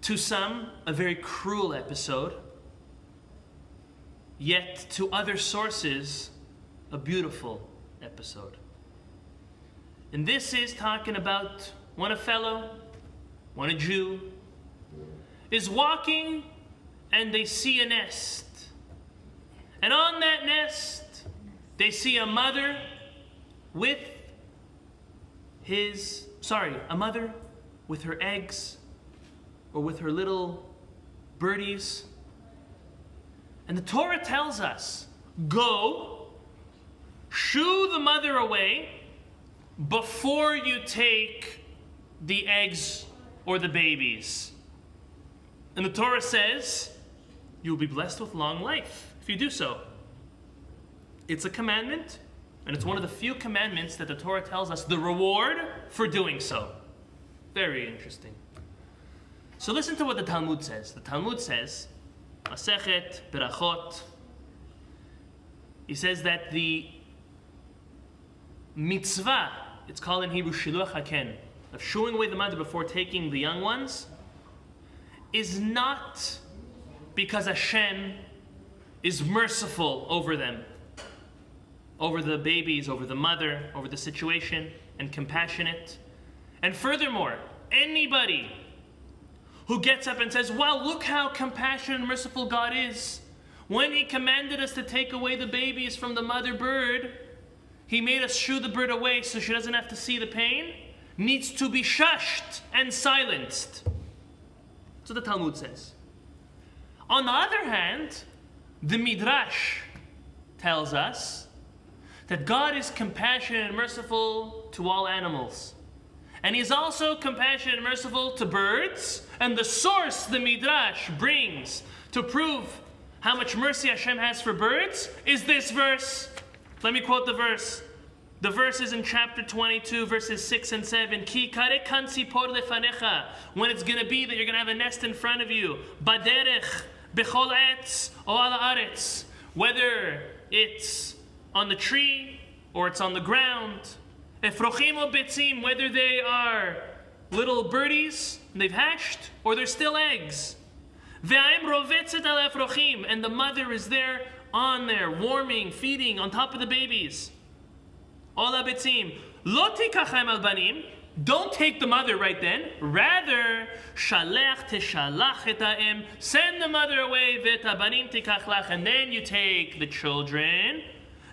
To some, a very cruel episode, yet to other sources, a beautiful episode. And this is talking about when a fellow, when a Jew, is walking and they see a nest. And on that nest, they see a mother with her eggs, or with her little birdies. And the Torah tells us, go, shoo the mother away before you take the eggs or the babies. And the Torah says, you'll be blessed with long life if you do so. It's a commandment, and it's one of the few commandments that the Torah tells us the reward for doing so. Very interesting. So listen to what the Talmud says. The Talmud says, Masechet Berachot, he says that the mitzvah, it's called in Hebrew shiluach haken, of shooing away the mother before taking the young ones, is not because Hashem is merciful over them, over the babies, over the mother, over the situation, and compassionate. And furthermore, anybody who gets up and says, wow, look how compassionate and merciful God is. When He commanded us to take away the babies from the mother bird, He made us shoo the bird away so she doesn't have to see the pain, needs to be shushed and silenced. That's what the Talmud says. On the other hand, the Midrash tells us that God is compassionate and merciful to all animals. And He's also compassionate and merciful to birds. And the source the Midrash brings to prove how much mercy Hashem has for birds is this verse. Let me quote the verse. The verse is in chapter 22, verses 6 and 7. Ki kare kan tzipor lefanecha. When it's going to be that you're going to have a nest in front of you. Baderech, bechol etz, o ala aretz. Whether it's on the tree or it's on the ground. Efrochim o betzim, whether they are little birdies, and they've hatched, or they're still eggs. Ve'aim rovetzet al efrochim, and the mother is there, on there, warming, feeding, on top of the babies. Ola betzim, lo tikachem al banim, don't take the mother right then. Rather, shalech teshalach et ha'em, send the mother away, ve'et habanim tikach lach, and then you take the children.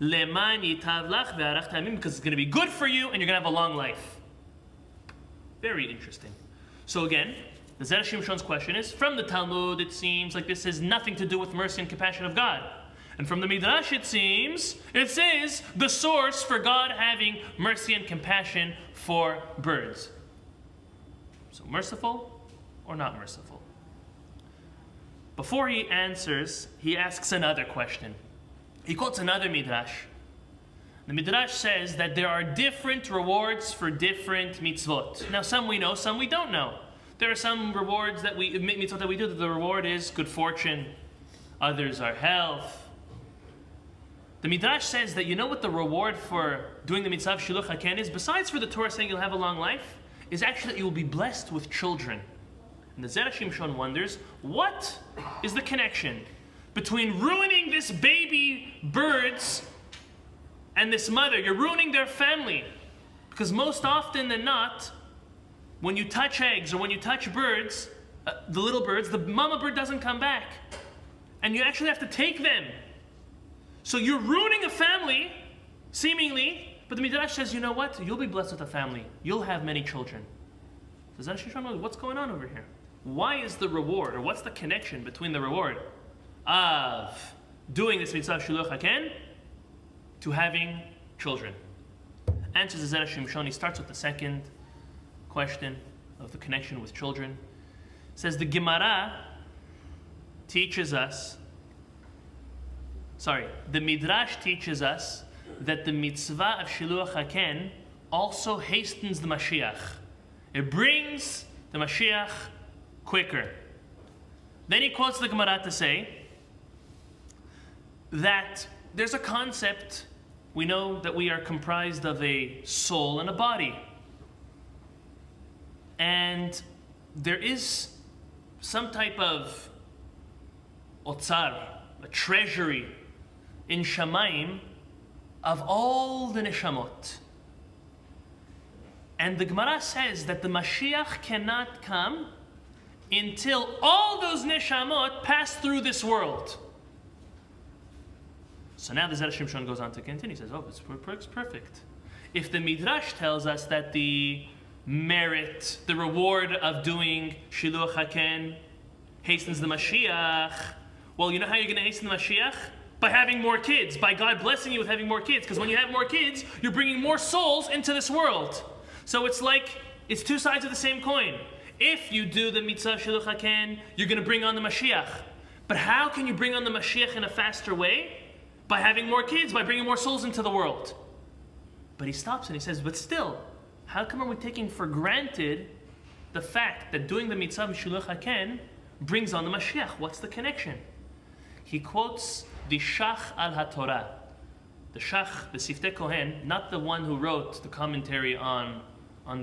Leman yitav lach ve'arach ta'amim, because it's going to be good for you and you're going to have a long life. Very interesting. So again, the Zera Shimshon's question is, from the Talmud it seems like this has nothing to do with mercy and compassion of God. And from the Midrash it seems, it says the source for God having mercy and compassion for birds. So merciful or not merciful? Before he answers, he asks another question. He quotes another Midrash. The Midrash says that there are different rewards for different mitzvot. Now some we know, some we don't know. There are some rewards mitzvot that we do that the reward is good fortune. Others are health. The Midrash says that you know what the reward for doing the mitzvah of shiluch haken is? Besides for the Torah saying you'll have a long life, is actually that you will be blessed with children. And the Zera Shimshon wonders, what is the connection between ruining this baby birds and this mother? You're ruining their family. Because most often than not, when you touch eggs or when you touch birds, the little birds, the mama bird doesn't come back. And you actually have to take them. So you're ruining a family, seemingly, but the Midrash says, you know what? You'll be blessed with a family. You'll have many children. So Zera Shimshon, what's going on over here? Why is the reward, or what's the connection between the reward of doing this mitzvah shiluch haken to having children? Answers the Zera Shimshon. He starts with the second question of the connection with children. It says the Gemara teaches us, the Midrash teaches us that the mitzvah of shiluch haken also hastens the Mashiach. It brings the Mashiach quicker. Then he quotes the Gemara to say that there's a concept. We know that we are comprised of a soul and a body. And there is some type of otzar, a treasury in Shamayim of all the neshamot. And the Gemara says that the Mashiach cannot come until all those neshamot pass through this world. So now the Zera Shimshon goes on to continue. He says, oh, it's perfect. If the Midrash tells us that the merit, the reward of doing Shiluach HaKen hastens the Mashiach, well, you know how you're going to hasten the Mashiach? By having more kids, by God blessing you with having more kids. Because when you have more kids, you're bringing more souls into this world. So it's like, it's two sides of the same coin. If you do the mitzvah Shiluach HaKen, you're going to bring on the Mashiach. But how can you bring on the Mashiach in a faster way? By having more kids, by bringing more souls into the world. But he stops and he says, but still, how come are we taking for granted the fact that doing the mitzvah Shiluach HaKen brings on the Mashiach? What's the connection? He quotes the Shach al HaTorah. The Shach, the Siftei Kohen, not the one who wrote the commentary on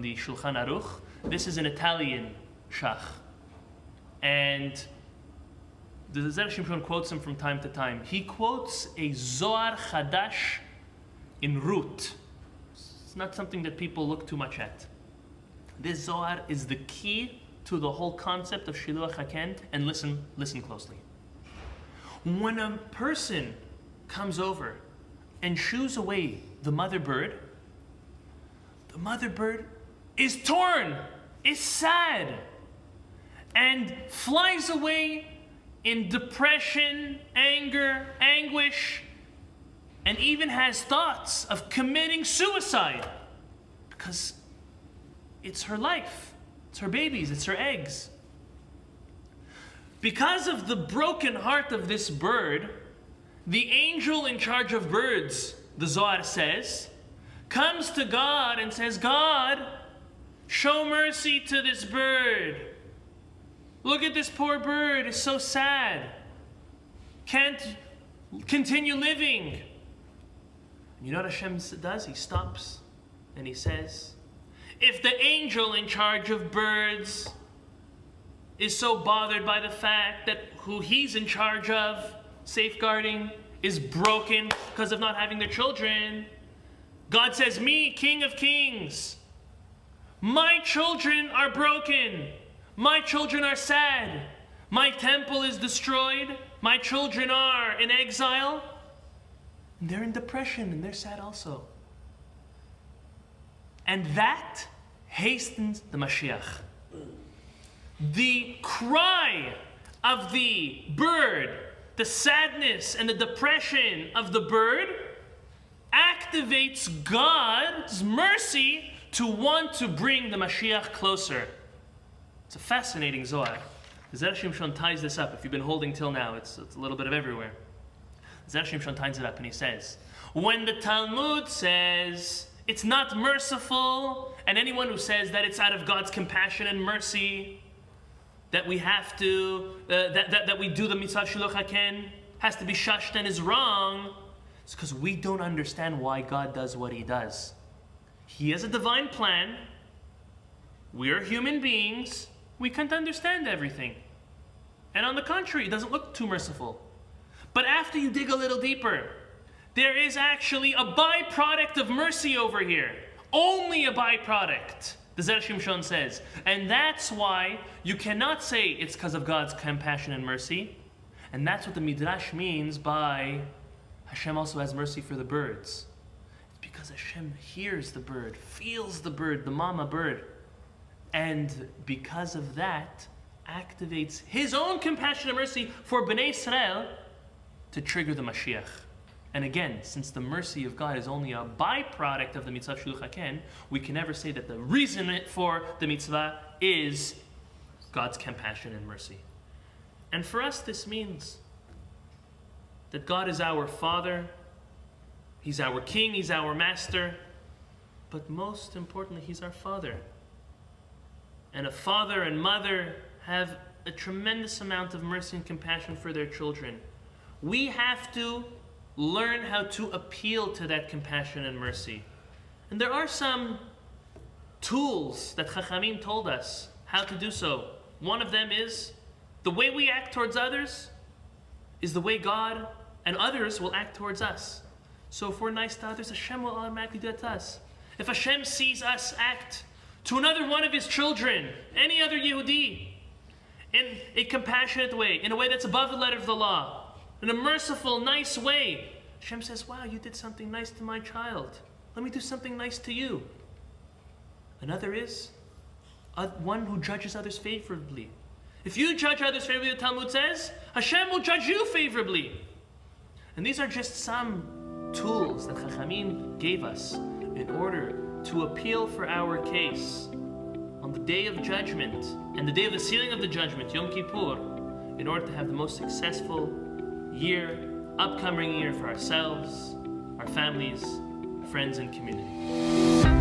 the Shulchan Aruch. This is an Italian Shach. And the Zera Shimshon quotes him from time to time. He quotes a Zohar Chadash in root. It's not something that people look too much at. This Zohar is the key to the whole concept of Shiluach HaKen, and listen closely. When a person comes over and shoos away the mother bird is torn, is sad, and flies away in depression, anger, anguish, and even has thoughts of committing suicide because it's her life, it's her babies, it's her eggs. Because of the broken heart of this bird, the angel in charge of birds, the Zohar says, comes to God and says, God, show mercy to this bird. Look at this poor bird, it's so sad. Can't continue living. You know what Hashem does? He stops and he says, if the angel in charge of birds is so bothered by the fact that who he's in charge of safeguarding is broken because of not having their children, God says, me, King of Kings, my children are broken. My children are sad. My temple is destroyed. My children are in exile. And they're in depression and they're sad also. And that hastens the Mashiach. The cry of the bird, the sadness and the depression of the bird activates God's mercy to want to bring the Mashiach closer. It's a fascinating Zohar. Zera Shimshon ties this up. If you've been holding till now, it's a little bit of everywhere. Zera Shimshon ties it up and he says, when the Talmud says it's not merciful, and anyone who says that it's out of God's compassion and mercy, that we have to, that we do the mitzvah Shiluach HaKen, has to be shushed and is wrong, it's because we don't understand why God does what he does. He has a divine plan. We're human beings. We can't understand everything. And on the contrary, it doesn't look too merciful. But after you dig a little deeper, there is actually a byproduct of mercy over here. Only a byproduct, the Zera Shimshon says. And that's why you cannot say it's because of God's compassion and mercy. And that's what the Midrash means by Hashem also has mercy for the birds. It's because Hashem hears the bird, feels the bird, the mama bird. And because of that, activates his own compassion and mercy for Bnei Israel to trigger the Mashiach. And again, since the mercy of God is only a byproduct of the mitzvah Shiluach HaKen, we can never say that the reason for the mitzvah is God's compassion and mercy. And for us, this means that God is our Father, He's our King, He's our Master, but most importantly, He's our Father. And a father and mother have a tremendous amount of mercy and compassion for their children. We have to learn how to appeal to that compassion and mercy. And there are some tools that Chachamim told us how to do so. One of them is The way we act towards others is the way God and others will act towards us. So if we're nice to others, Hashem will automatically do that to us. If Hashem sees us act to another one of His children, any other Yehudi, in a compassionate way, in a way that's above the letter of the law, in a merciful, nice way, Hashem says, wow, you did something nice to my child. Let me do something nice to you. Another is one who judges others favorably. If you judge others favorably, the Talmud says, Hashem will judge you favorably. And these are just some tools that Chachamim gave us in order to appeal for our case on the day of judgment and the day of the sealing of the judgment, Yom Kippur, in order to have the most successful upcoming year for ourselves, our families, friends, and community.